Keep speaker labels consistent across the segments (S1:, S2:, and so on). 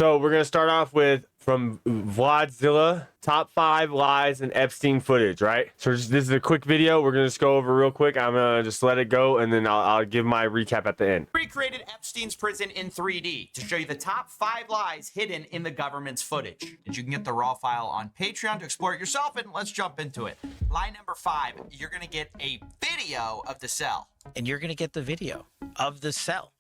S1: So we're gonna start off with from Vladzilla, top 5 lies in Epstein footage, right? So this is a quick video. We're gonna just go over real quick. I'm gonna just let it go, and then I'll give my recap at the end.
S2: Recreated Epstein's prison in 3D to show you the top 5 lies hidden in the government's footage. And you can get the raw file on Patreon to explore it yourself, and let's jump into it. Lie number 5, you're gonna get a video of the cell.
S3: And you're gonna get the video of the cell.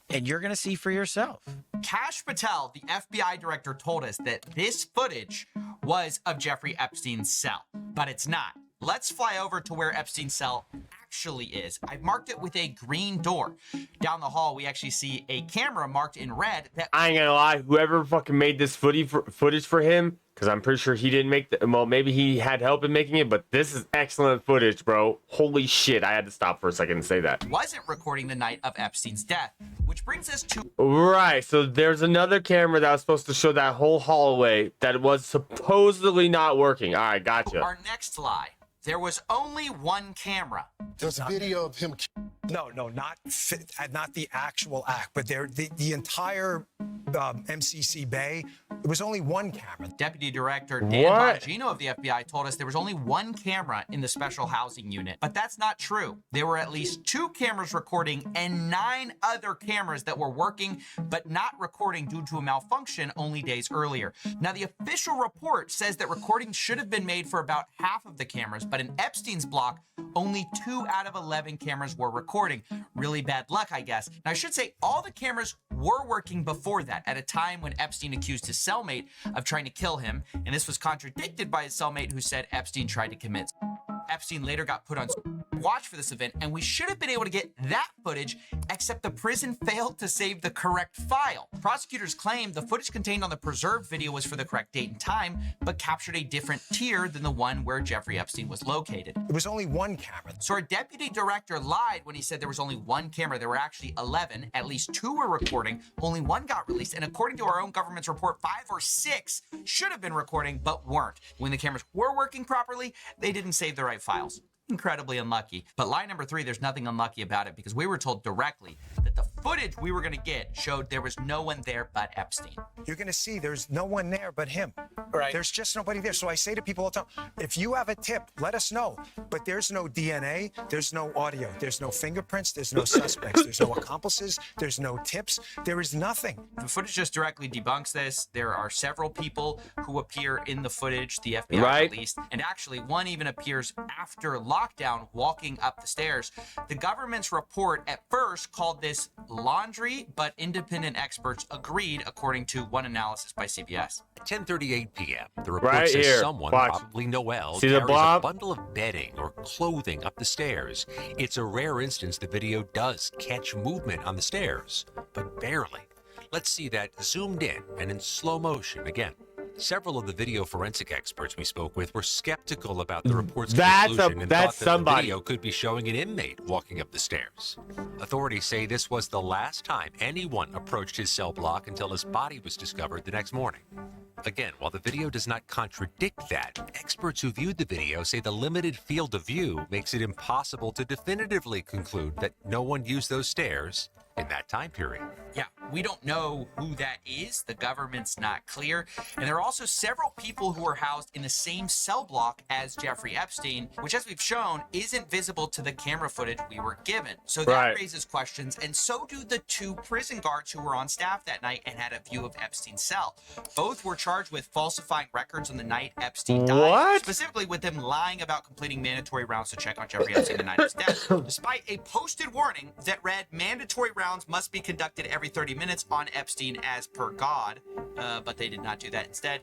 S3: And you're gonna see for yourself.
S2: Kash Patel, the FBI director, told us that this footage was of Jeffrey Epstein's cell, but it's not. Let's fly over to where Epstein's cell actually is. I've marked it with a green door. Down the hall, we actually see a camera marked in red. That
S1: I ain't gonna lie, whoever fucking made this footage for him, because I'm pretty sure he didn't make the, well, maybe he had help in making it, but this is excellent footage, bro. Holy shit, I had to stop for a second and say that.
S2: Wasn't recording the night of Epstein's death, which brings us to...
S1: Right, so there's another camera that was supposed to show that whole hallway that was supposedly not working. All right, gotcha.
S2: Our next lie. There was only one camera.
S4: There's a video of him.
S5: No, not the actual act, but the entire MCC Bay. There was only one camera.
S2: Deputy Director Dan Bongino of the FBI told us there was only one camera in the special housing unit, but that's not true. There were at least 2 cameras recording and 9 other cameras that were working but not recording due to a malfunction only days earlier. Now, the official report says that recordings should have been made for about half of the cameras, but in Epstein's block, only 2 out of 11 cameras were recording. Really bad luck, I guess. Now, I should say all the cameras were working before that, at a time when Epstein accused his cellmate of trying to kill him, and this was contradicted by his cellmate who said Epstein tried to commit. Epstein later got put on watch for this event, and we should have been able to get that footage, except the prison failed to save the correct file. Prosecutors claim the footage contained on the preserved video was for the correct date and time, but captured a different tier than the one where Jeffrey Epstein was located.
S5: There was only one camera.
S2: So our deputy director lied when he said there was only one camera. There were actually 11. At least 2 were recording. Only 1 got released. And according to our own government's report, 5 or 6 should have been recording, but weren't. When the cameras were working properly, they didn't save the right files. Incredibly unlucky. But lie number 3, there's nothing unlucky about it, because we were told directly that the footage we were going to get showed there was no one there but Epstein.
S5: You're going to see there's no one there but him.
S3: Right.
S5: There's just nobody there. So I say to people all the time, if you have a tip, let us know. But there's no DNA, there's no audio, there's no fingerprints, there's no suspects, there's no accomplices, there's no tips, there is nothing.
S2: The footage just directly debunks this. There are several people who appear in the footage the FBI released, and actually one even appears after lockdown walking up the stairs. The government's report at first called this laundry, but independent experts agreed, according to one analysis by CBS.
S6: At 10:38 p.m., the report says someone, probably Noel, carries a bundle of bedding or clothing up the stairs. It's a rare instance the video does catch movement on the stairs, but barely. Let's see that zoomed in and in slow motion again. Several of the video forensic experts we spoke with were skeptical about the report's conclusion and thought that the video could be showing an inmate walking up the stairs. Authorities say this was the last time anyone approached his cell block until his body was discovered the next morning. Again, while the video does not contradict that, experts who viewed the video say the limited field of view makes it impossible to definitively conclude that no one used those stairs in that time period.
S2: Yeah, we don't know who that is. The government's not clear. And there are also several people who are housed in the same cell block as Jeffrey Epstein, which, as we've shown, isn't visible to the camera footage we were given. So that raises questions, and so do the 2 prison guards who were on staff that night and had a view of Epstein's cell. Both were charged with falsifying records on the night Epstein died, specifically with them lying about completing mandatory rounds to check on Jeffrey Epstein the night of his death, despite a posted warning that read mandatory rounds must be conducted every 30 minutes on Epstein as per God, but they did not do that. Instead,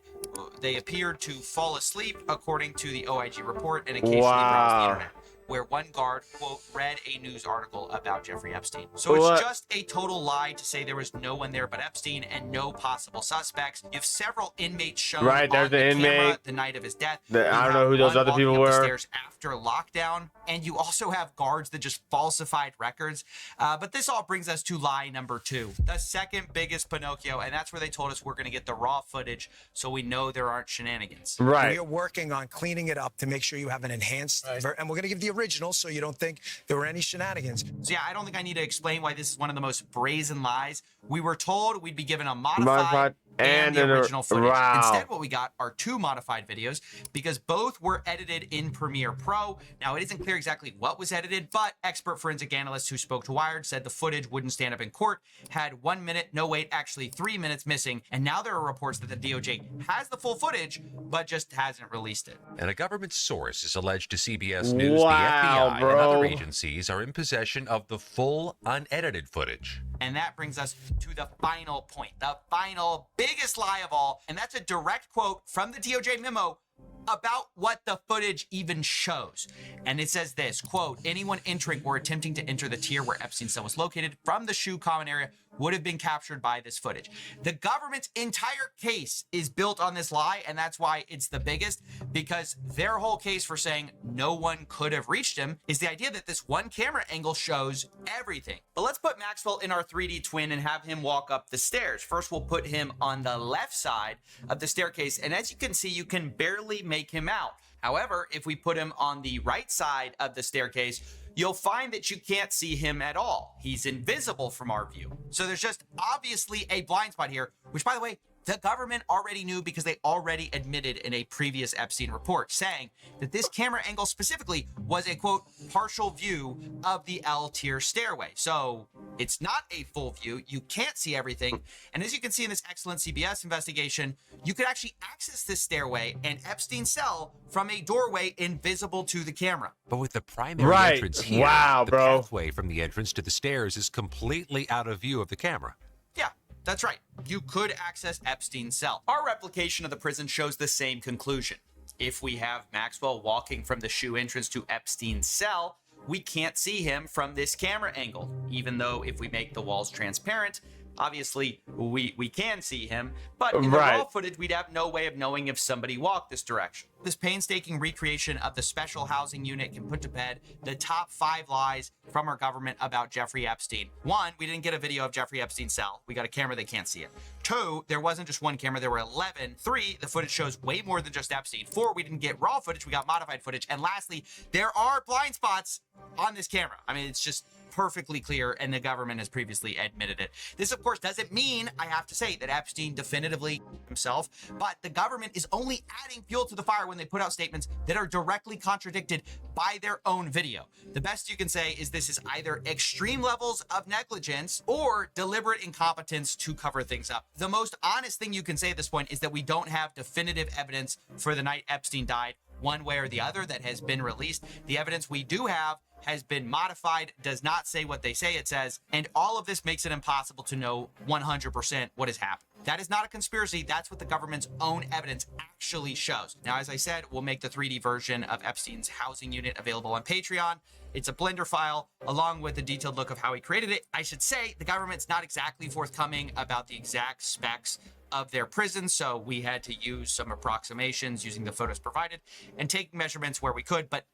S2: they appeared to fall asleep, according to the OIG report, and occasionally browse the internet, where one guard, quote, read a news article about Jeffrey Epstein. So it's just a total lie to say there was no one there but Epstein and no possible suspects. You have several inmates shown on the camera the night of his death.
S1: I don't know who those other people were.
S2: The stairs after lockdown, and you also have guards that just falsified records. But this all brings us to lie number 2, the second biggest Pinocchio, and that's where they told us we're going to get the raw footage so we know there aren't shenanigans.
S5: Right. We are working on cleaning it up to make sure you have an enhanced, and we're going to give the original so you don't think there were any shenanigans.
S2: So yeah, I don't think I need to explain why this is one of the most brazen lies. We were told we'd be given a modified and the original footage.
S1: Wow.
S2: Instead, what we got are 2 modified videos because both were edited in Premiere Pro. Now, it isn't clear exactly what was edited, but expert forensic analysts who spoke to Wired said the footage wouldn't stand up in court, had 1 minute, no wait, actually 3 minutes missing, and now there are reports that the DOJ has the full footage, but just hasn't released it.
S6: And a government source is alleged to CBS News
S1: Wow,
S6: the FBI
S1: bro.
S6: and other agencies are in possession of the full unedited footage.
S2: And that brings us to the final point, the final biggest lie of all, and that's a direct quote from the DOJ memo about what the footage even shows. And it says this, quote, anyone entering or attempting to enter the tier where Epstein's cell was located from the shoe common area would have been captured by this footage. The government's entire case is built on this lie, and that's why it's the biggest, because their whole case for saying no one could have reached him is the idea that this one camera angle shows everything. But let's put Maxwell in our 3D twin and have him walk up the stairs. First, we'll put him on the left side of the staircase, and as you can see, you can barely make him out. However, if we put him on the right side of the staircase, you'll find that you can't see him at all. He's invisible from our view. So there's just obviously a blind spot here, which, by the way, the government already knew because they already admitted in a previous Epstein report, saying that this camera angle specifically was a, quote, partial view of the L tier stairway. So it's not a full view. You can't see everything. And as you can see in this excellent CBS investigation, you could actually access this stairway and Epstein's cell from a doorway invisible to the camera.
S6: But with the primary entrance here,
S1: wow,
S6: the
S1: bro.
S6: pathway from the entrance to the stairs is completely out of view of the camera.
S2: Yeah, that's right. You could access Epstein's cell. Our replication of the prison shows the same conclusion. If we have Maxwell walking from the shoe entrance to Epstein's cell, we can't see him from this camera angle, even though if we make the walls transparent, obviously we can see him, but in the raw footage, we'd have no way of knowing if somebody walked this direction. This painstaking recreation of the special housing unit can put to bed the top 5 lies from our government about Jeffrey Epstein. 1, we didn't get a video of Jeffrey Epstein's cell. We got a camera, they can't see it. 2, there wasn't just one camera, there were 11. 3, the footage shows way more than just Epstein. 4, we didn't get raw footage, we got modified footage. And lastly, there are blind spots on this camera. I mean, it's just perfectly clear, and the government has previously admitted it. This, of course, doesn't mean, I have to say, that Epstein definitively himself, but the government is only adding fuel to the fire when they put out statements that are directly contradicted by their own video. The best you can say is this is either extreme levels of negligence or deliberate incompetence to cover things up. The most honest thing you can say at this point is that we don't have definitive evidence for the night Epstein died, one way or the other, that has been released. The evidence we do have has been modified, does not say what they say it says, and all of this makes it impossible to know 100% what has happened. That is not a conspiracy. That's what the government's own evidence actually shows. Now, as I said, we'll make the 3D version of Epstein's housing unit available on Patreon. It's a Blender file along with a detailed look of how he created it. I should say the government's not exactly forthcoming about the exact specs of their prison, so we had to use some approximations using the photos provided and taking measurements where we could. But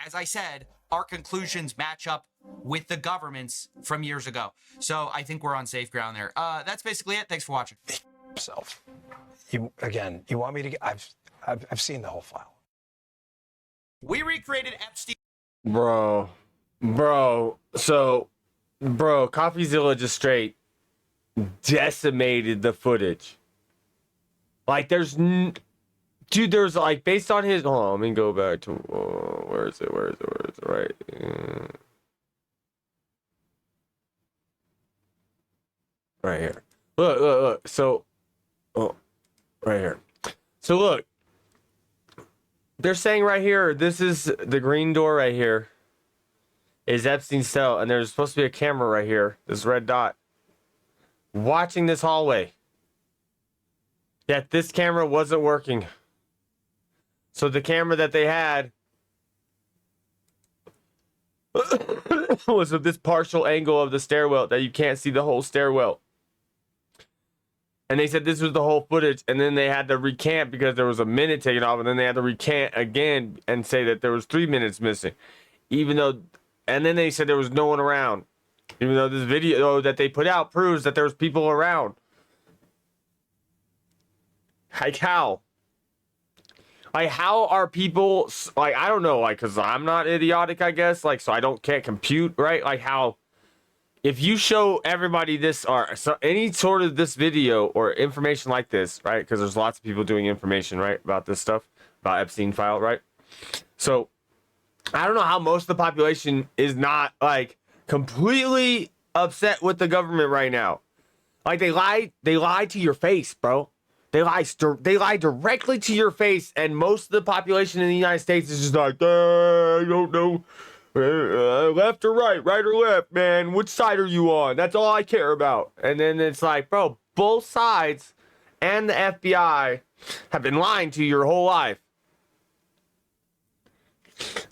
S2: as I said, our conclusions match up with the government's from years ago. So I think we're on safe ground there. That's basically it. Thanks for watching.
S5: You want me to get? I've seen the whole file.
S2: We recreated Epstein.
S1: Bro, so, CoffeeZilla just straight decimated the footage. Like, there's like, based on his, hold on, let me go back to, where is it, right? Right here. Look, so, right here. So, look, they're saying right here, this is the green door right here, is Epstein's cell, and there's supposed to be a camera right here, this red dot, watching this hallway. Yet this camera wasn't working. So the camera that they had was of this partial angle of the stairwell that you can't see the whole stairwell. And they said this was the whole footage, and then they had to recant because there was a minute taken off, and then they had to recant again and say that there was 3 minutes missing. Even though, and then they said there was no one around. Even though this video that they put out proves that there was people around. Like, how? Like, how are people, like, I don't know, like, because I'm not idiotic, I guess, like, so can't compute, right? Like, how if you show everybody this or so any sort of this video or information like this, right? Because there's lots of people doing information, right, about this stuff, about Epstein file, right? So I don't know how most of the population is not like completely upset with the government right now. Like they lie to your face, bro. They lie directly to your face, and most of the population in the United States is just like, I don't know, left or right or left, man. Which side are you on? That's all I care about. And then it's like, bro, both sides and the FBI have been lying to you your whole life.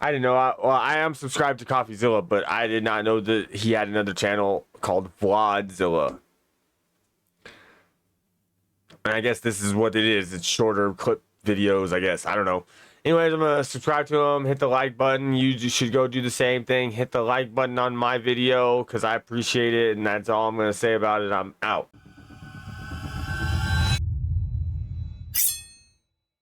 S1: I didn't know. I am subscribed to CoffeeZilla, but I did not know that he had another channel called Vladzilla. And I guess this is what it is. It's shorter clip videos, I guess. I don't know. Anyways, I'm going to subscribe to him. Hit the like button. You should go do the same thing. Hit the like button on my video because I appreciate it. And that's all I'm going to say about it. I'm out.